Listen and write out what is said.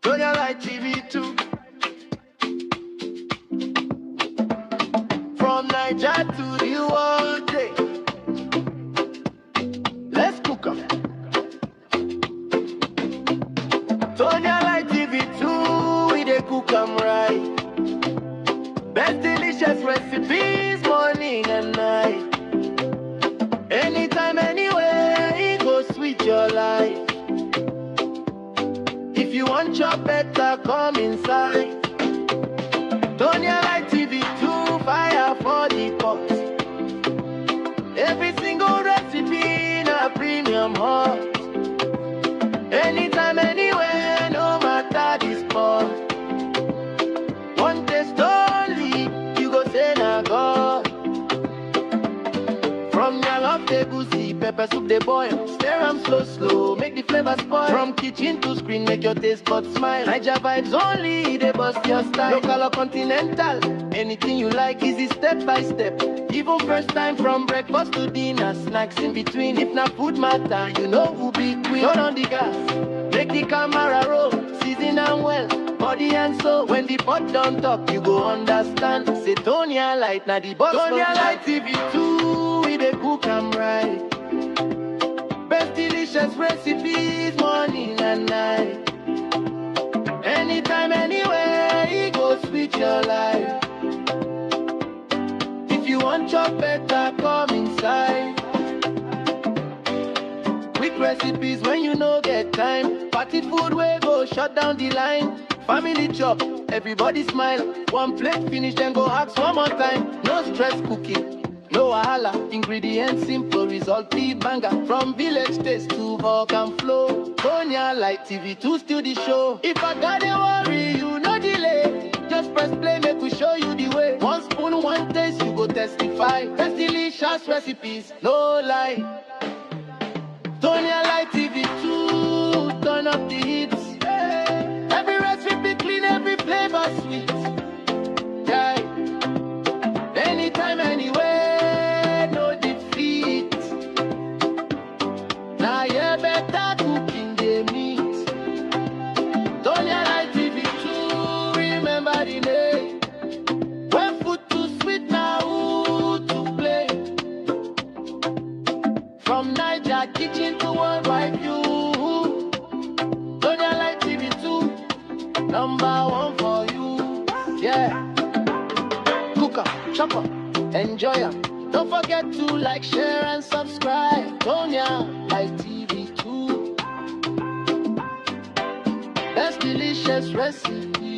Tonia like TV2. From Niger to the world, day. Let's cook 'em. Tonia like TV2, we dey cook 'em right. Best delicious recipes, morning and night. Anytime, anywhere, it go sweet your life. If you want your better, come inside. Tonia like TV2, fire for the pot. Every single recipe in a premium hot. Anytime, anywhere, no matter the spot. One taste only, you go say na God. From young up the goosey, pepper soup they boil. Stir 'em slow, slow, make the flavor spoil. From kitchen to screen, make your taste buds smile. Niger vibes only, they bust your style. Local or continental, anything you like, easy step by step. Even first time from breakfast to dinner, snacks in between. If not food matter, you know who be queen. Turn on the gas, make the camera roll, season and well, body and soul. When the pot don't talk, you go understand. Say Tonia light, now the boss. Tonia light TV2, we dey cook 'em right. Best delicious recipes, morning and night. Anytime, anywhere, it go sweet your life. If you want your better, come inside. Quick recipes when you no get time. Party food wey go shut down the line. Family chop, everybody smile. One plate finish, then go ask one more time. No stress cooking, no wahala. Ingredients simple, result be banga. From village taste to volcan flow. Tonia like TV2 still the show. If I gotta worry, you no delay. Just press play, make we show you the way. One spoon, one taste, you go testify. Best delicious recipes, no lie. Tonia like TV2, turn up the hits. Every recipe clean, every flavor sweet. Yeah. Anytime, anywhere, no defeat. Now you better cooking the meat. Tonia like TV2, remember the name. When food too sweet, now who to play? From Niger kitchen to worldwide view. Tonia like TV2, #1 for you. Yeah. Cook 'em, chop 'em, enjoy 'em. Don't forget to like, share, and subscribe. Tonia like TV2. Best delicious recipe.